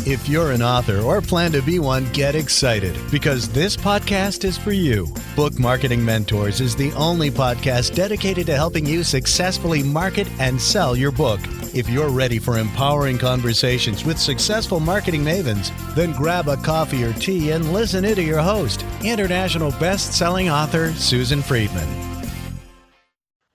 If you're an author or plan to be one, get excited because this podcast is for you. Book Marketing Mentors is the only podcast dedicated to helping you successfully market and sell your book. If you're ready for empowering conversations with successful marketing mavens, then grab a coffee or tea and listen in to your host, international best-selling author Susan Friedman.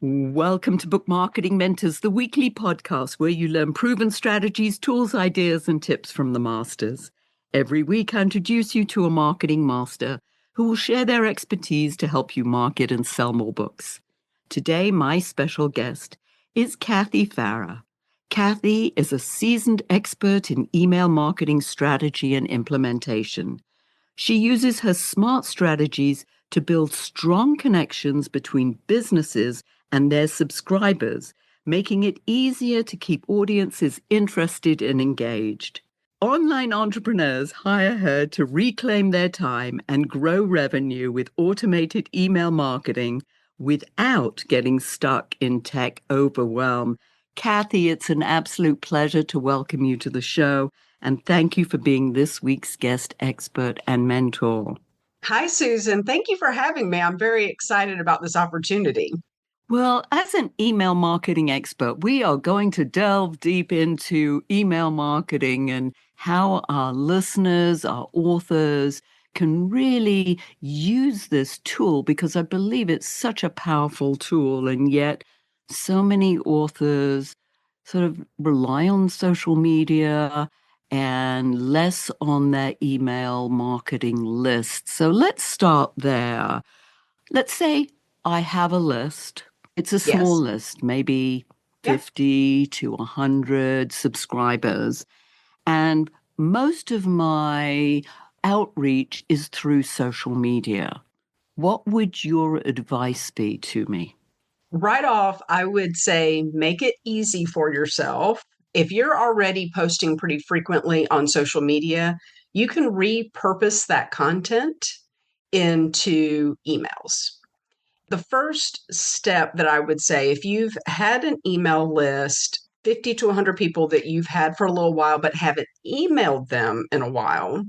Welcome to Book Marketing Mentors, the weekly podcast where you learn proven strategies, tools, ideas, and tips from the masters. Every week, I introduce you to a marketing master who will share their expertise to help you market and sell more books. Today, my special guest is Kathy Farah. Kathy is a seasoned expert in email marketing strategy and implementation. She uses her smart strategies to build strong connections between businesses and their subscribers, making it easier to keep audiences interested and engaged. Online entrepreneurs hire her to reclaim their time and grow revenue with automated email marketing without getting stuck in tech overwhelm. Kathy, it's an absolute pleasure to welcome you to the show, and thank you for being this week's guest expert and mentor. Hi, Susan. Thank you for having me. I'm very excited about this opportunity. Well, as an email marketing expert, we are going to delve deep into email marketing and how our listeners, our authors can really use this tool, because I believe it's such a powerful tool. And yet so many authors sort of rely on social media and less on their email marketing list. So let's start there. Let's say I have a list. It's a small list, maybe 50 to 100 subscribers. And most of my outreach is through social media. What would your advice be to me? Right off, I would say make it easy for yourself. If you're already posting pretty frequently on social media, you can repurpose that content into emails. The first step that I would say, if you've had an email list, 50 to 100 people that you've had for a little while but haven't emailed them in a while,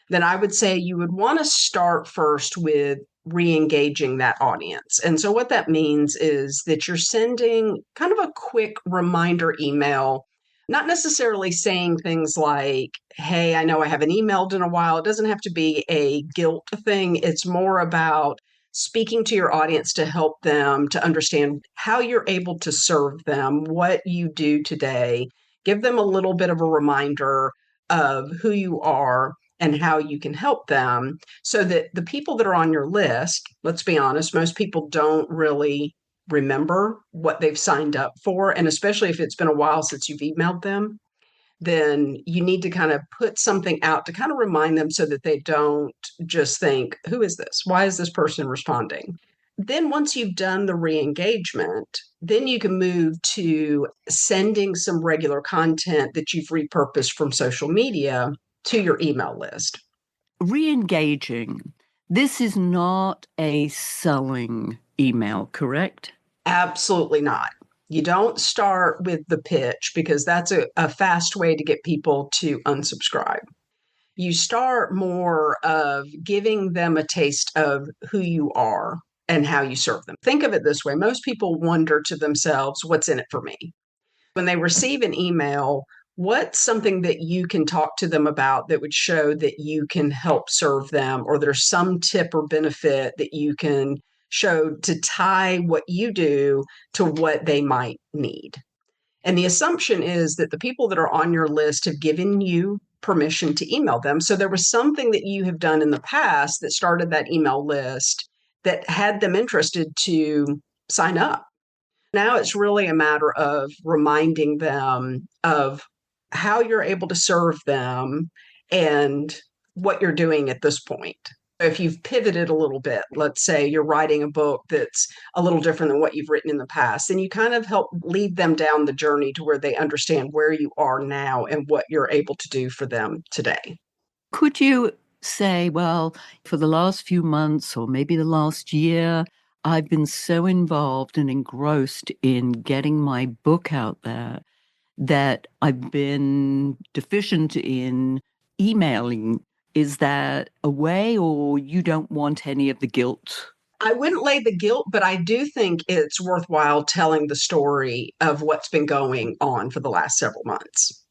then I would say you would want to start first with re-engaging that audience. And so what that means is that you're sending kind of a quick reminder email, not necessarily saying things like, hey, I know I haven't emailed in a while. It doesn't have to be a guilt thing. It's more about speaking to your audience to help them to understand how you're able to serve them, what you do today. Give them a little bit of a reminder of who you are and how you can help them, so that the people that are on your list, let's be honest, most people don't really remember what they've signed up for. And especially if it's been a while since you've emailed them, then you need to kind of put something out to kind of remind them so that they don't just think, who is this? Why is this person responding? Then once you've done the re-engagement, then you can move to sending some regular content that you've repurposed from social media to your email list. Re-engaging. This is not a selling email, correct? Absolutely not. You don't start with the pitch, because that's a fast way to get people to unsubscribe. You start more of giving them a taste of who you are and how you serve them. Think of it this way. Most people wonder to themselves, what's in it for me? When they receive an email, what's something that you can talk to them about that would show that you can help serve them, or there's some tip or benefit that you can show to tie what you do to what they might need? And the assumption is that the people that are on your list have given you permission to email them. So there was something that you have done in the past that started that email list that had them interested to sign up. Now it's really a matter of reminding them of how you're able to serve them and what you're doing at this point. If you've pivoted a little bit, let's say you're writing a book that's a little different than what you've written in the past, then you kind of help lead them down the journey to where they understand where you are now and what you're able to do for them today. Could you say, well, for the last few months or maybe the last year, I've been so involved and engrossed in getting my book out there that I've been deficient in emailing. Is that a way, or you don't want any of the guilt? I wouldn't lay the guilt, but I do think it's worthwhile telling the story of what's been going on for the last several months.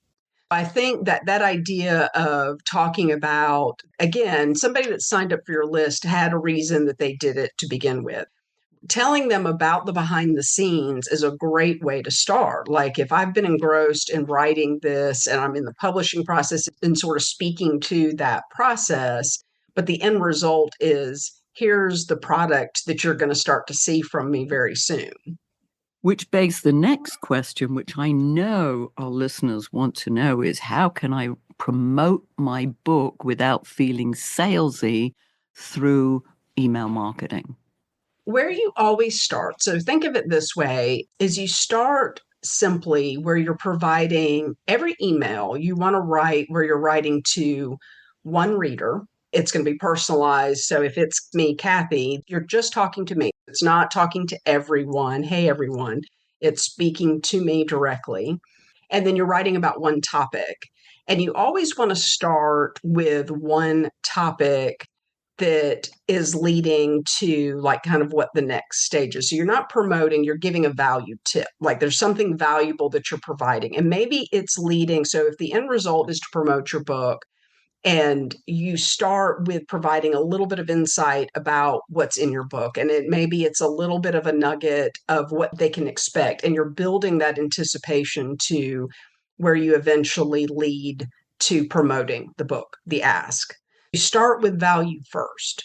I think that idea of talking about, again, somebody that signed up for your list had a reason that they did it to begin with. Telling them about the behind the scenes is a great way to start. Like if I've been engrossed in writing this and I'm in the publishing process and sort of speaking to that process, but the end result is here's the product that you're going to start to see from me very soon. Which begs the next question, which I know our listeners want to know, is how can I promote my book without feeling salesy through email marketing? Where you always start, so think of it this way, is you start simply where you're providing every email you want to write, where you're writing to one reader. It's going to be personalized. So if it's me, Kathy, you're just talking to me. It's not talking to everyone. Hey, everyone. It's speaking to me directly. And then you're writing about one topic. And you always want to start with one topic that is leading to like kind of what the next stage is. So you're not promoting, you're giving a value tip. Like there's something valuable that you're providing. And maybe it's leading. So if the end result is to promote your book, and you start with providing a little bit of insight about what's in your book, and maybe it's a little bit of a nugget of what they can expect, and you're building that anticipation to where you eventually lead to promoting the book, the ask. You start with value first.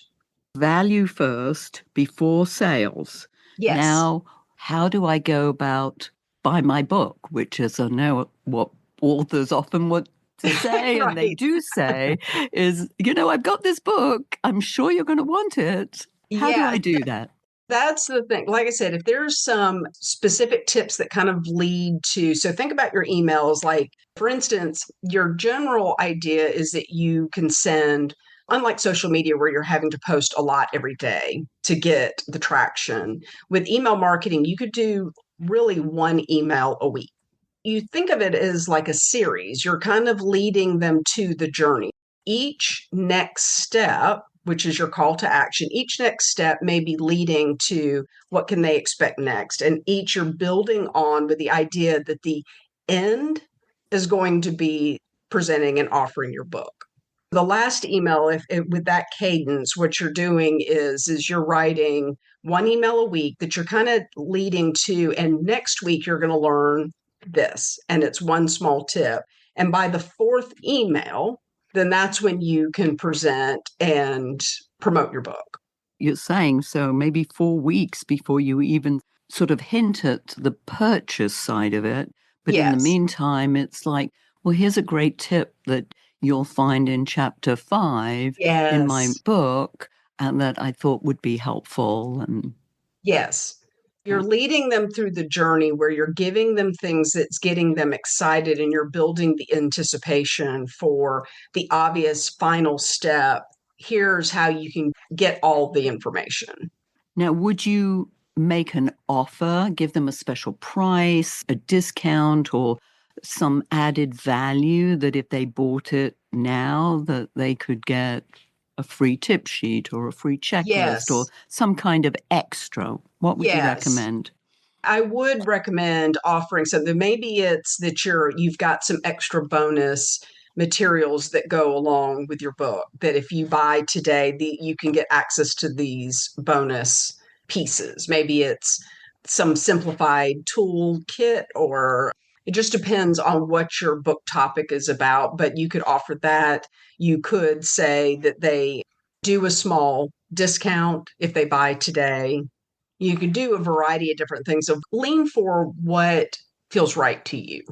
Value first before sales. Yes. Now, how do I go about buy my book, which is, I know what authors often want to say, Right. and they do say, is, I've got this book. I'm sure you're going to want it. How do I do that? That's the thing. Like I said, if there's some specific tips that kind of lead to, so think about your emails. Like, for instance, your general idea is that you can send, unlike social media where you're having to post a lot every day to get the traction, with email marketing, you could do really one email a week. You think of it as like a series. You're kind of leading them to the journey. Each next step, which is your call to action, each next step may be leading to what can they expect next. And each you're building on with the idea that the end is going to be presenting and offering your book. The last email, with that cadence, what you're doing is you're writing one email a week that you're kind of leading to, and next week you're going to learn this, and it's one small tip. And by the fourth email, then that's when you can present and promote your book. You're saying so maybe 4 weeks before you even sort of hint at the purchase side of it. But in the Yes. meantime, it's like, well, here's a great tip that you'll find in chapter 5 in my Yes. book, and that I thought would be helpful. And Yes. You're Yeah. leading them through the journey where you're giving them things that's getting them excited, and you're building the anticipation for the obvious final step. Here's how you can get all the information. Now, would you make an offer, give them a special price, a discount, or some added value that if they bought it now, that they could get a free tip sheet or a free checklist Yes. or some kind of extra? What would you Yes. recommend? I would recommend offering something. Maybe it's that you've got some extra bonus materials that go along with your book, that if you buy today, you can get access to these bonus pieces. Maybe it's some simplified tool kit, or it just depends on what your book topic is about, but you could offer that. You could say that they do a small discount if they buy today. You could do a variety of different things. So lean for what feels right to you.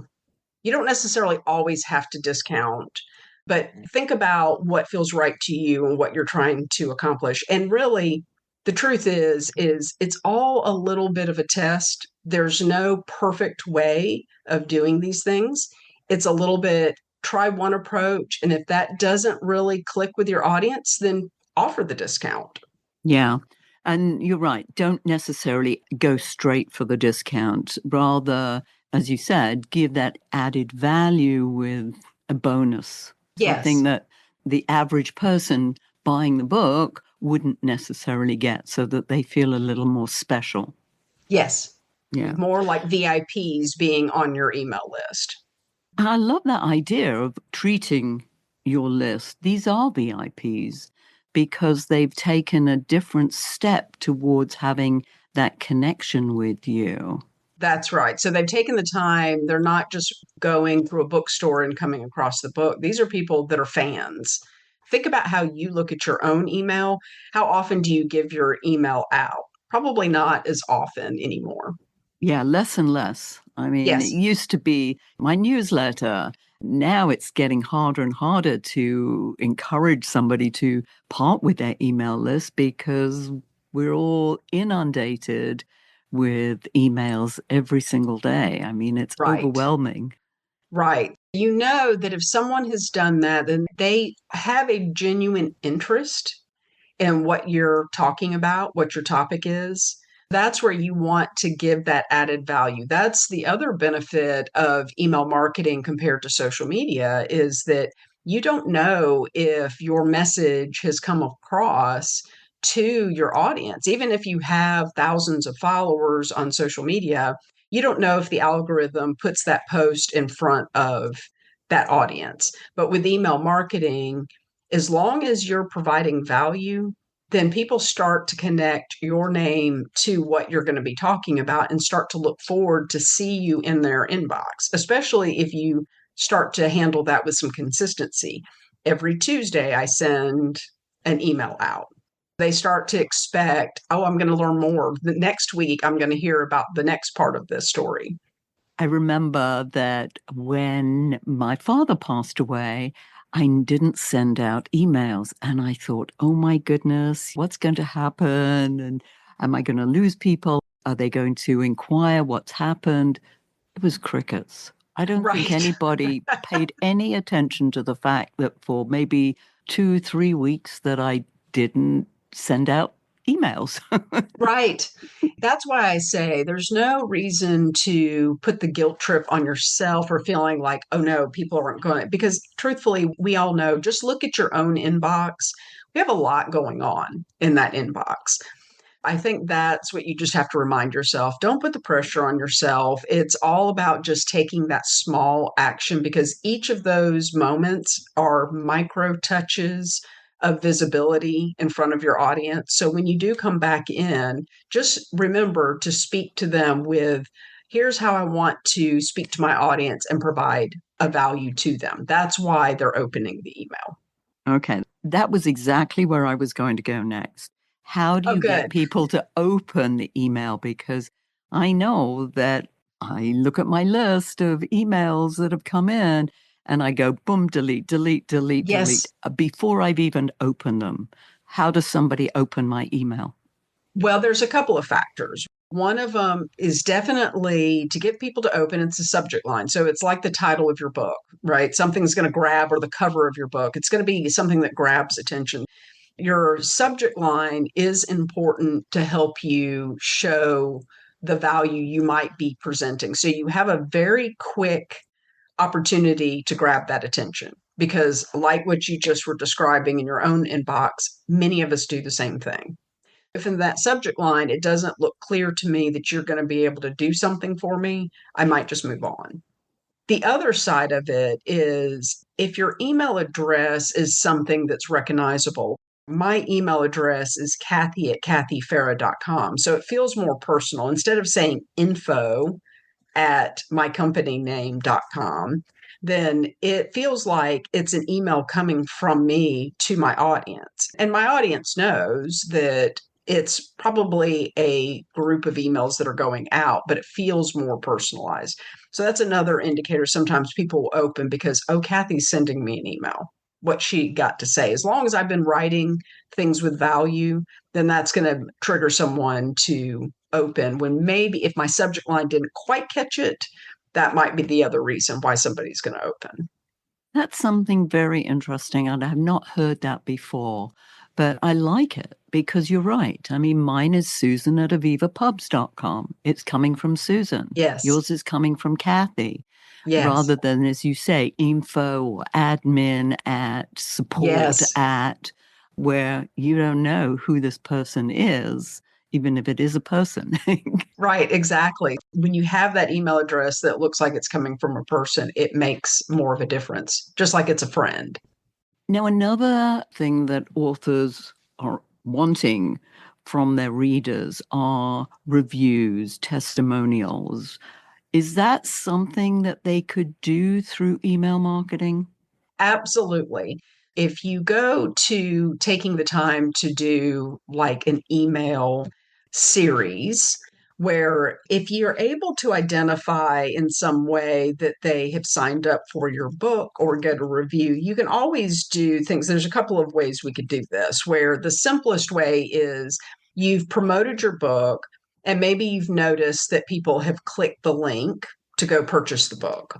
You don't necessarily always have to discount, but think about what feels right to you and what you're trying to accomplish. And really, the truth is it's all a little bit of a test. There's no perfect way of doing these things. It's a little bit, try one approach, and if that doesn't really click with your audience, then offer the discount. Yeah. And you're right. Don't necessarily go straight for the discount. Rather, as you said, give that added value with a bonus, something Yes. that the average person buying the book wouldn't necessarily get, so that they feel a little more special. Yes. Yeah. More like VIPs being on your email list. I love that idea of treating your list. These are VIPs because they've taken a different step towards having that connection with you. That's right. So they've taken the time. They're not just going through a bookstore and coming across the book. These are people that are fans. Think about how you look at your own email. How often do you give your email out? Probably not as often anymore. Yeah, less and less. I mean, it Yes, used to be my newsletter. Now it's getting harder and harder to encourage somebody to part with their email list because we're all inundated with emails every single day. I mean, it's right. overwhelming. Right. You know that if someone has done that, then they have a genuine interest in what you're talking about, what your topic is. That's where you want to give that added value. That's the other benefit of email marketing compared to social media is that you don't know if your message has come across to your audience. Even if you have thousands of followers on social media, you don't know if the algorithm puts that post in front of that audience. But with email marketing, as long as you're providing value, then people start to connect your name to what you're going to be talking about and start to look forward to see you in their inbox, especially if you start to handle that with some consistency. Every Tuesday, I send an email out. They start to expect, oh, I'm going to learn more. The next week, I'm going to hear about the next part of this story. I remember that when my father passed away, I didn't send out emails. And I thought, oh my goodness, what's going to happen? And am I going to lose people? Are they going to inquire what's happened? It was crickets. I don't think Right. anybody paid any attention to the fact that for maybe 2, 3 weeks that I didn't send out emails. Right. That's why I say there's no reason to put the guilt trip on yourself or feeling like, oh no, people aren't going to, because truthfully, we all know, just look at your own inbox. We have a lot going on in that inbox. I think that's what you just have to remind yourself. Don't put the pressure on yourself. It's all about just taking that small action because each of those moments are micro touches of visibility in front of your audience. So when you do come back in, just remember to speak to them with, here's how I want to speak to my audience and provide a value to them. That's why they're opening the email. Okay, that was exactly where I was going to go next. How do Oh, you get good. people to open the email? Because I know that I look at my list of emails that have come in and I go boom, delete, delete, delete, delete Yes. before I've even opened them. How does somebody open my email? Well, there's a couple of factors. One of them is definitely to get people to open, it's a subject line. So it's like the title of your book, right? Something's going to grab, or the cover of your book. It's going to be something that grabs attention. Your subject line is important to help you show the value you might be presenting. So you have a very quick opportunity to grab that attention because, like what you just were describing in your own inbox, many of us do the same thing. If in that subject line it doesn't look clear to me that you're going to be able to do something for me, I might just move on. The other side of it is if your email address is something that's recognizable. My email address is Kathy@kathyfarah.com. So it feels more personal. Instead of saying info@mycompanyname.com, then it feels like it's an email coming from me to my audience. And my audience knows that it's probably a group of emails that are going out, but it feels more personalized. So that's another indicator. Sometimes people will open because, oh, Kathy's sending me an email. What she got to say. As long as I've been writing things with value, then that's going to trigger someone to open. When maybe if my subject line didn't quite catch it, that might be the other reason why somebody's going to open. That's something very interesting, and I have not heard that before. But I like it because you're right. I mean, mine is Susan at avivapubs.com. It's coming from Susan. Yes. Yours is coming from Kathy, Yes. rather than, as you say, info or admin at support Yes. at, where you don't know who this person is, even if it is a person. Right, exactly. When you have that email address that looks like it's coming from a person, it makes more of a difference, just like it's a friend. Now, another thing that authors are wanting from their readers are reviews, testimonials. Is that something that they could do through email marketing? Absolutely. If you go to taking the time to do like an email series, where if you're able to identify in some way that they have signed up for your book or get a review, you can always do things. There's a couple of ways we could do this, where the simplest way is you've promoted your book and maybe you've noticed that people have clicked the link to go purchase the book.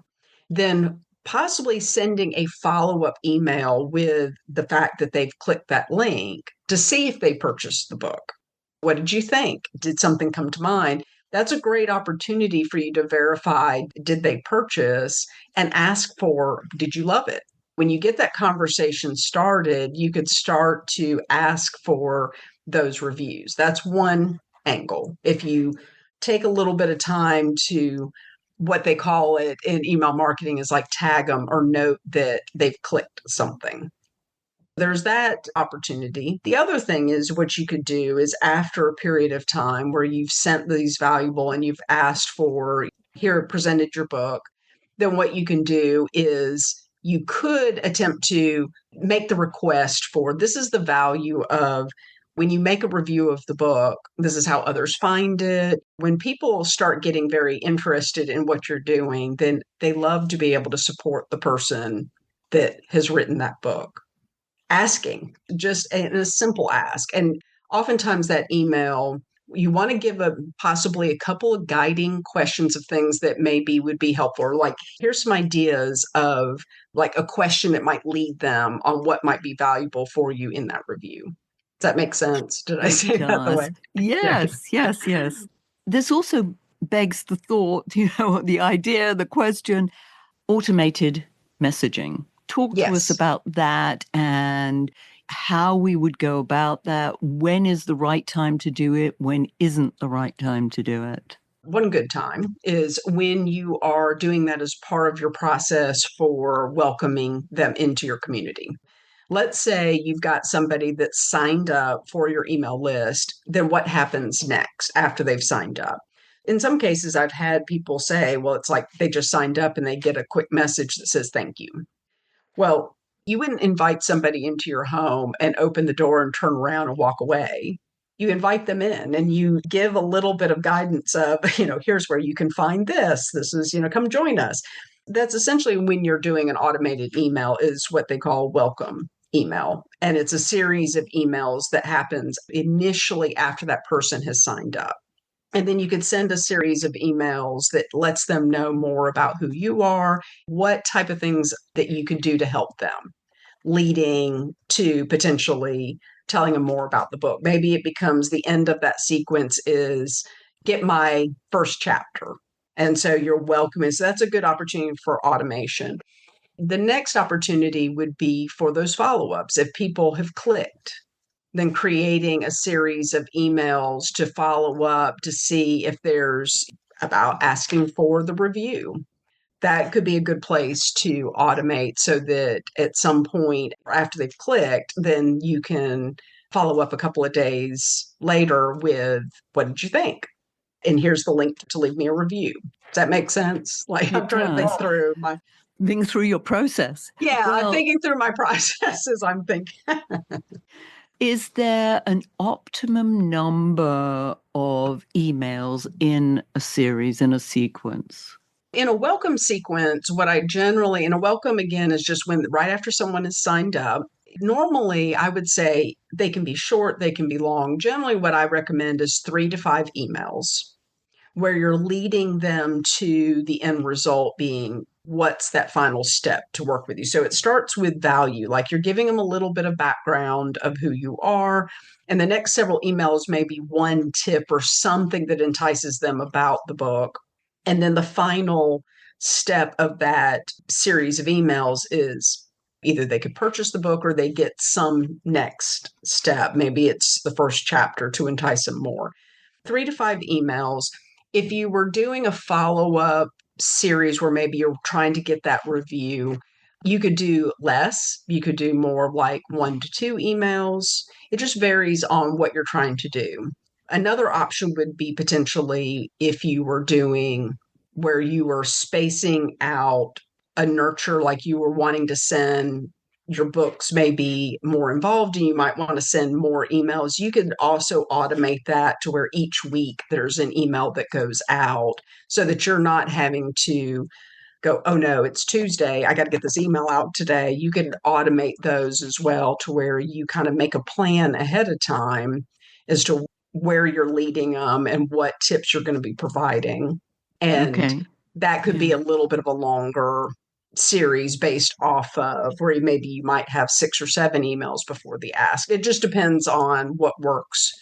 Then possibly sending a follow-up email with the fact that they've clicked that link to see if they purchased the book. What did you think? Did something come to mind? That's a great opportunity for you to verify, did they purchase, and ask for, did you love it? When you get that conversation started, you could start to ask for those reviews. That's one angle. If you take a little bit of time to, what they call it in email marketing is like tag them or note that they've clicked something. There's that opportunity. The other thing is what you could do is after a period of time where you've sent these valuable and you've asked for, here, presented your book, then what you can do is you could attempt to make the request for, this is the value of, when you make a review of the book, this is how others find it. When people start getting very interested in what you're doing, then they love to be able to support the person that has written that book. Asking, just a simple ask. And oftentimes that email, you want to give possibly a couple of guiding questions of things that maybe would be helpful. Or like, here's some ideas of like a question that might lead them on what might be valuable for you in that review. Does that make sense? Did I It say that the way? does. Yeah. Yes, yes, yes. This also begs the thought, the idea, the question, automated messaging. Talk to us Yes. about that and how we would go about that. When is the right time to do it? When isn't the right time to do it? One good time is when you are doing that as part of your process for welcoming them into your community. Let's say you've got somebody that's signed up for your email list, then what happens next after they've signed up? In some cases, I've had people say, well, it's like they just signed up and they get a quick message that says thank you. Well, you wouldn't invite somebody into your home and open the door and turn around and walk away. You invite them in and you give a little bit of guidance of, here's where you can find this. This is, come join us. That's essentially when you're doing an automated email is what they call welcome email. And it's a series of emails that happens initially after that person has signed up. And then you could send a series of emails that lets them know more about who you are, what type of things that you can do to help them, leading to potentially telling them more about the book. Maybe it becomes the end of that sequence is get my first chapter. And so you're welcome. And so that's a good opportunity for automation. The next opportunity would be for those follow-ups. If people have clicked, then creating a series of emails to follow up to see if there's about asking for the review. That could be a good place to automate so that at some point after they've clicked, then you can follow up a couple of days later with, what did you think? And here's the link to leave me a review. Does that make sense? Like, I'm It trying to think does. through my, Think through your process. yeah, I'm Well, thinking through my processes. I'm thinking. is there an optimum number of emails in a series, in a sequence? In a welcome sequence, what I generally, and a welcome again is just when right after someone is signed up. Normally, I would say they can be short, they can be long. Generally, what I recommend is 3 to 5 emails where you're leading them to the end result being what's that final step to work with you. So it starts with value, like you're giving them a little bit of background of who you are. And the next several emails may be one tip or something that entices them about the book. And then the final step of that series of emails is either they could purchase the book or they get some next step. Maybe it's the first chapter to entice them more. 3 to 5 emails. If you were doing a follow-up series where maybe you're trying to get that review, you could do less. You could do more like 1 to 2 emails. It just varies on what you're trying to do. Another option would be potentially if you were doing where you were spacing out a nurture, like you were wanting to send your books may be more involved and you might want to send more emails. You could also automate that to where each week there's an email that goes out so that you're not having to go, oh no, it's Tuesday, I got to get this email out today. You can automate those as well to where you kind of make a plan ahead of time as to where you're leading them and what tips you're going to be providing. And Okay. that could be a little bit of a longer series based off of where maybe you might have 6 or 7 emails before the ask. It just depends on what works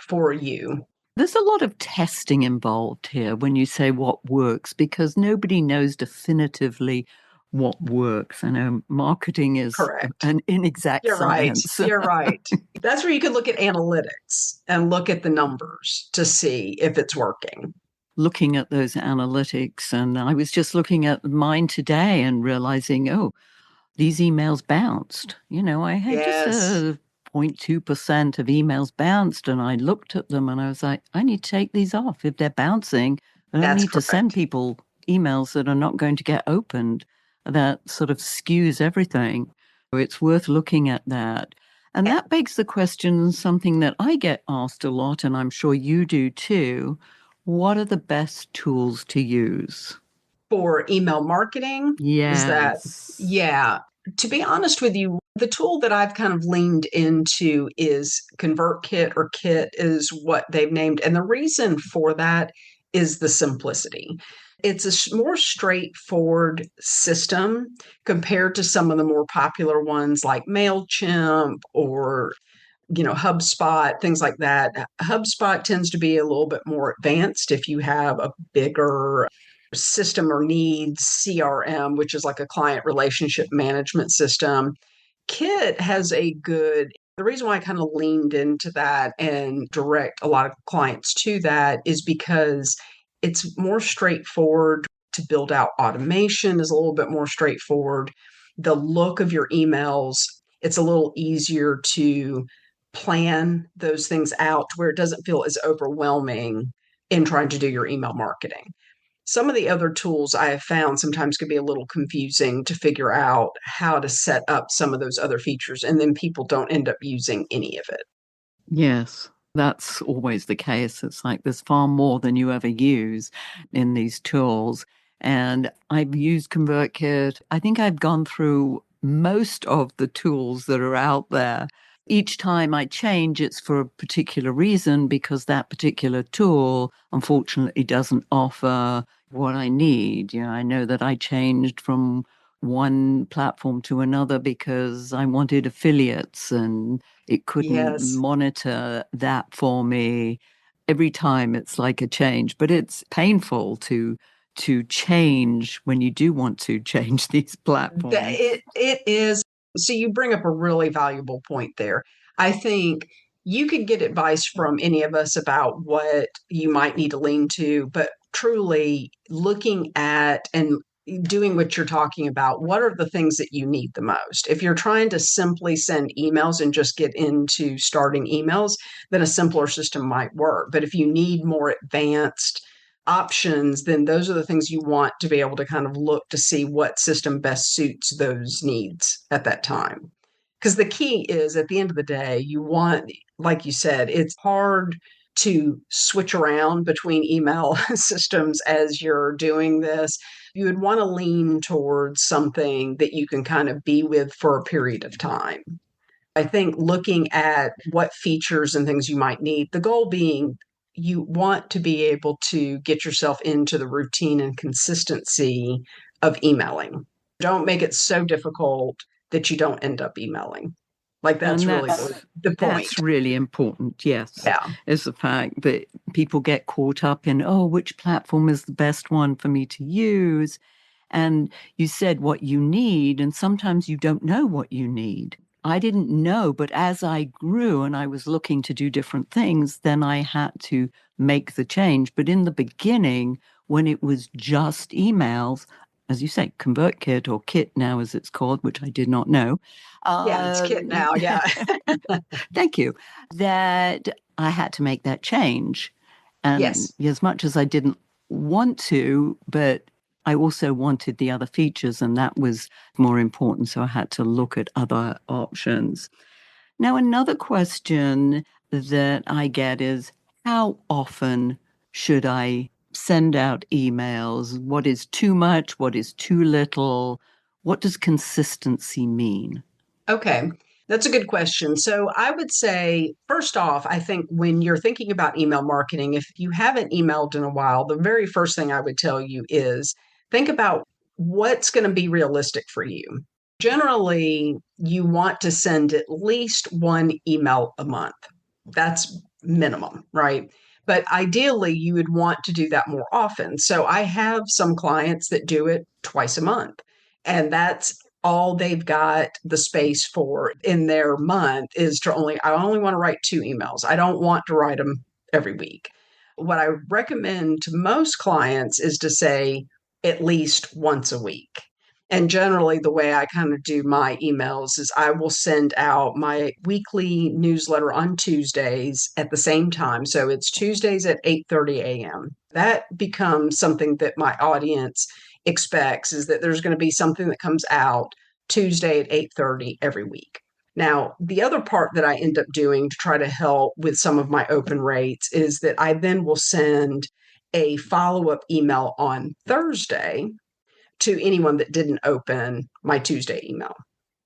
for you. There's a lot of testing involved here when you say what works, because nobody knows definitively what works. I know marketing is Correct. an inexact You're right. science. You're right. That's where you could look at analytics and look at the numbers to see if it's working. Looking at those analytics, and I was just looking at mine today and realizing, oh, these emails bounced. I had just Yes. 0.2% of emails bounced, and I looked at them and I was like, I need to take these off. If they're bouncing, I don't That's need to send correct. people emails that are not going to get opened. That sort of skews everything. So it's worth looking at that. And that begs the question, something that I get asked a lot, and I'm sure you do too. What are the best tools to use? For email marketing, is that, Yes. yeah. To be honest with you, the tool that I've kind of leaned into is ConvertKit, or Kit is what they've named. And the reason for that is the simplicity. It's a more straightforward system compared to some of the more popular ones like MailChimp or HubSpot, things like that. HubSpot tends to be a little bit more advanced if you have a bigger system or needs CRM, which is like a client relationship management system. Kit has the reason why I kind of leaned into that and direct a lot of clients to that is because it's more straightforward to build out. Automation is a little bit more straightforward. The look of your emails, it's a little easier to plan those things out to where it doesn't feel as overwhelming in trying to do your email marketing. Some of the other tools I have found sometimes can be a little confusing to figure out how to set up some of those other features, and then people don't end up using any of it. Yes, that's always the case. It's like there's far more than you ever use in these tools. And I've used ConvertKit. I think I've gone through most of the tools that are out there. Each time I change, it's for a particular reason, because that particular tool, unfortunately, doesn't offer what I need. I know that I changed from one platform to another because I wanted affiliates, and it couldn't Yes. monitor that for me. Every time it's like a change, but it's painful to change when you do want to change these platforms. It is. So you bring up a really valuable point there. I think you could get advice from any of us about what you might need to lean to, but truly looking at and doing what you're talking about, what are the things that you need the most? If you're trying to simply send emails and just get into starting emails, then a simpler system might work. But if you need more advanced options, then those are the things you want to be able to kind of look to see what system best suits those needs at that time. Because the key is at the end of the day, you want, like you said, it's hard to switch around between email systems as you're doing this. You would want to lean towards something that you can kind of be with for a period of time. I think looking at what features and things you might need, the goal being you want to be able to get yourself into the routine and consistency of emailing. Don't make it so difficult that you don't end up emailing. Like that's And really the point. that's really important, yes, Yeah. is the fact that people get caught up in, oh, which platform is the best one for me to use? And you said what you need, and sometimes you don't know what you need. I didn't know, but as I grew and I was looking to do different things, then I had to make the change. But in the beginning, when it was just emails, as you say, ConvertKit or Kit now as it's called, which I did not know. Yeah, it's Kit now. Yeah. Thank you. That I had to make that change. And Yes. as much as I didn't want to, but I also wanted the other features, and that was more important. So I had to look at other options. Now, another question that I get is how often should I send out emails? What is too much? What is too little? What does consistency mean? Okay. That's a good question. So I would say, first off, I think when you're thinking about email marketing, if you haven't emailed in a while, the very first thing I would tell you is think about what's going to be realistic for you. Generally, you want to send at least one email a month. That's minimum, right? But ideally, you would want to do that more often. So I have some clients that do it twice a month, and that's all they've got the space for in their month is I only want to write 2 emails. I don't want to write them every week. What I recommend to most clients is to say at least once a week. And generally, the way I kind of do my emails is I will send out my weekly newsletter on Tuesdays at the same time. So it's Tuesdays at 8:30 a.m. That becomes something that my audience expects, is that there's going to be something that comes out Tuesday at 8:30 every week. Now, the other part that I end up doing to try to help with some of my open rates is that I then will send a follow-up email on Thursday to anyone that didn't open my Tuesday email.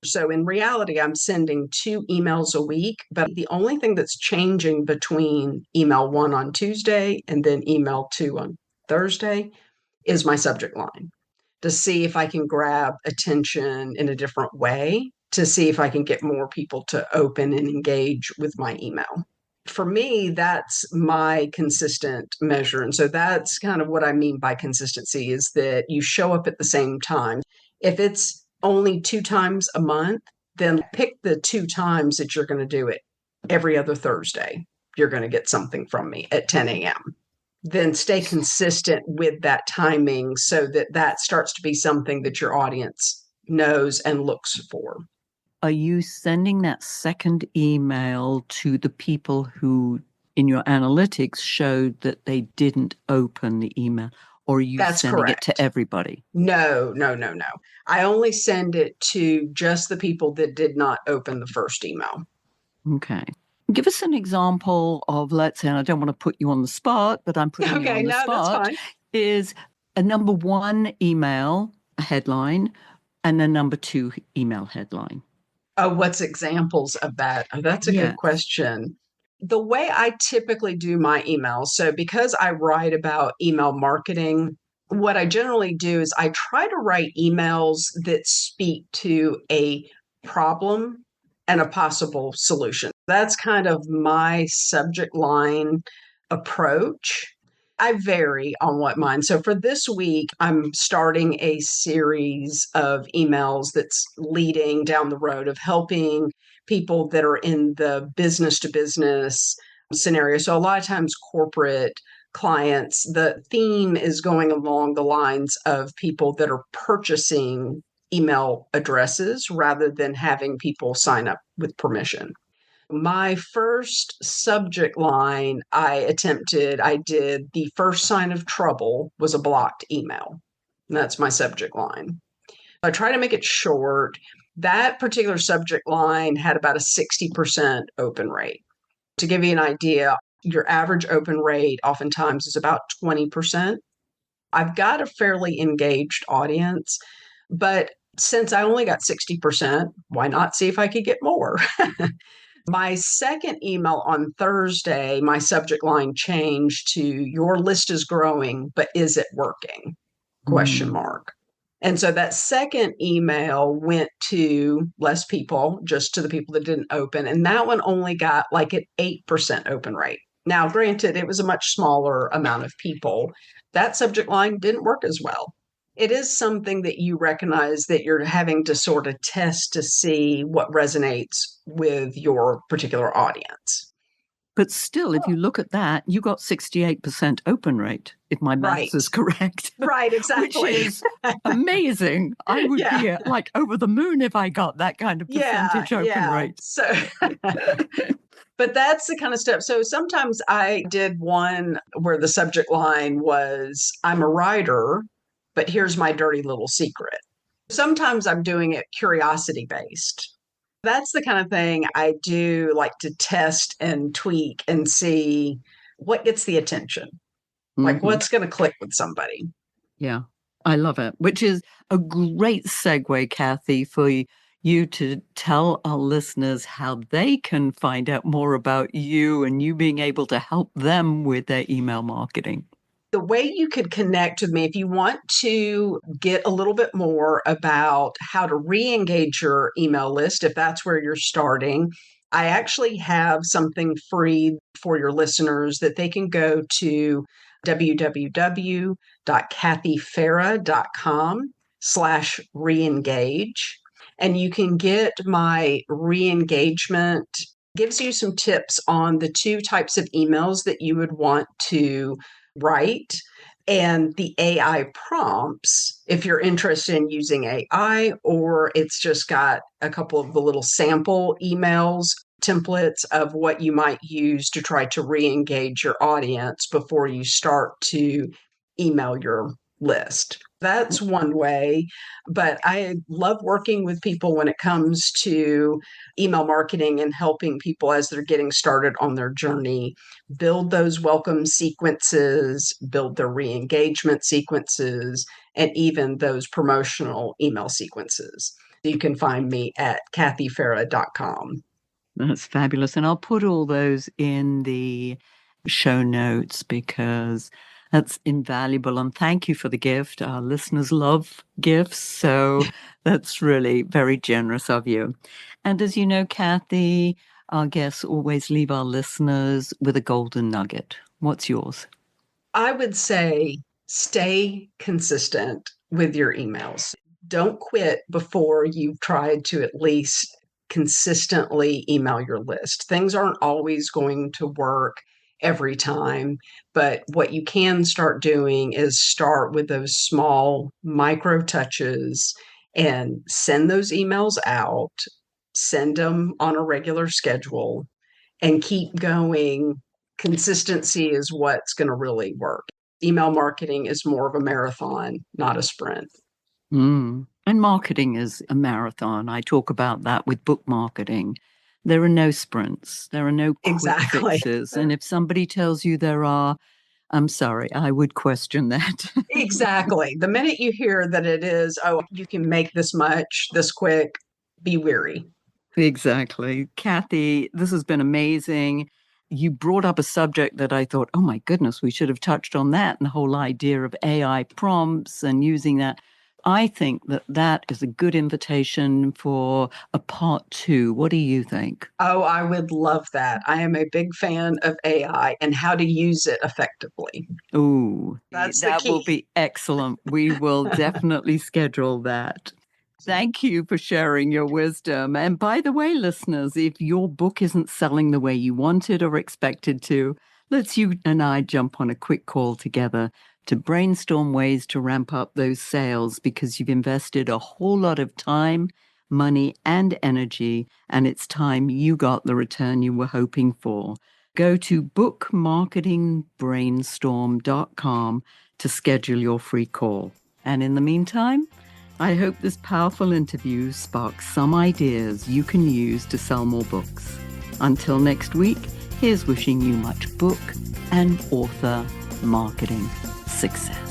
So in reality, I'm sending 2 emails a week, but the only thing that's changing between email 1 on Tuesday and then email 2 on Thursday is my subject line, to see if I can grab attention in a different way, to see if I can get more people to open and engage with my email. For me, that's my consistent measure. And so that's kind of what I mean by consistency, is that you show up at the same time. If it's only 2 times a month, then pick the 2 times that you're going to do it every other Thursday. You're going to get something from me at 10 a.m. Then stay consistent with that timing so that that starts to be something that your audience knows and looks for. Are you sending that second email to the people who in your analytics showed that they didn't open the email? Or are you That's sending correct. it to everybody? No. I only send it to just the people that did not open the first email. Okay. Give us an example of, let's say, and I don't want to put you on the spot, but I'm putting you Okay, on the no, that's spot, fine. is a number 1 email headline and a number 2 email headline. Oh, what's examples of that? Oh, that's a good Yeah. question. The way I typically do my emails, so because I write about email marketing, what I generally do is I try to write emails that speak to a problem and a possible solution. That's kind of my subject line approach. I vary on what mine. So for this week, I'm starting a series of emails that's leading down the road of helping people that are in the business to business scenario. So a lot of times corporate clients, the theme is going along the lines of people that are purchasing email addresses rather than having people sign up with permission. My first subject line I did the first sign of trouble was a blocked email. And that's my subject line. I try to make it short. That particular subject line had about a 60% open rate. To give you an idea, your average open rate oftentimes is about 20%. I've got a fairly engaged audience, but since I only got 60%, why not see if I could get more? My second email on Thursday, my subject line changed to "Your list is growing, but is it working?" Question mark. And so that second email went to less people, just to the people that didn't open. And that one only got like an 8% open rate. Now, granted, it was a much smaller amount of people. That subject line didn't work as well. It is something that you recognize that you're having to sort of test to see what resonates with your particular audience. But still, if you look at that, you got 68% open rate, if my maths is correct. Right, exactly. Which is amazing. I would be like over the moon if I got that kind of percentage open rate. So, but that's the kind of stuff. So sometimes I did one where the subject line was, I'm a writer, but here's my dirty little secret. Sometimes I'm doing it curiosity based. That's the kind of thing I do like to test and tweak and see what gets the attention. Like what's going to click with somebody. Yeah, I love it, which is a great segue, Kathy, for you to tell our listeners how they can find out more about you and you being able to help them with their email marketing. The way you could connect with me, if you want to get a little bit more about how to re-engage your email list, if that's where you're starting, I actually have something free for your listeners that they can go to www.kathyfarah.com/reengage. And you can get my re-engagement, gives you some tips on the two types of emails that you would want to write and the AI prompts if you're interested in using AI, or it's just got a couple of the little sample emails, templates of what you might use to try to re-engage your audience before you start to email your list. That's one way, but I love working with people when it comes to email marketing and helping people as they're getting started on their journey, build those welcome sequences, build their re-engagement sequences, and even those promotional email sequences. You can find me at kathyfarah.com. That's fabulous. And I'll put all those in the show notes because that's invaluable. And thank you for the gift. Our listeners love gifts. So that's really very generous of you. And as you know, Kathy, our guests always leave our listeners with a golden nugget. What's yours? I would say stay consistent with your emails. Don't quit before you've tried to at least consistently email your list. Things aren't always going to work every time, but what you can start doing is start with those small micro touches and send those emails out, send them on a regular schedule, and keep going. Consistency is what's going to really work. Email marketing is more of a marathon, not a sprint. And marketing is a marathon. I talk about that with book marketing. There are no sprints. There are no quick fixes. And if somebody tells you there are, I'm sorry, I would question that. Exactly. The minute you hear that it is, oh, you can make this much, this quick, be wary. Exactly. Kathy, this has been amazing. You brought up a subject that I thought, oh my goodness, we should have touched on that, and the whole idea of AI prompts and using that. I think that that is a good invitation for a part 2. What do you think? Oh, I would love that. I am a big fan of AI and how to use it effectively. Ooh, That's that the key. Will be excellent. We will definitely schedule that. Thank you for sharing your wisdom. And by the way, listeners, if your book isn't selling the way you wanted or expected to, let's you and I jump on a quick call together to brainstorm ways to ramp up those sales because you've invested a whole lot of time, money, and energy, and it's time you got the return you were hoping for. Go to bookmarketingbrainstorm.com to schedule your free call. And in the meantime, I hope this powerful interview sparks some ideas you can use to sell more books. Until next week, here's wishing you much book and author marketing success.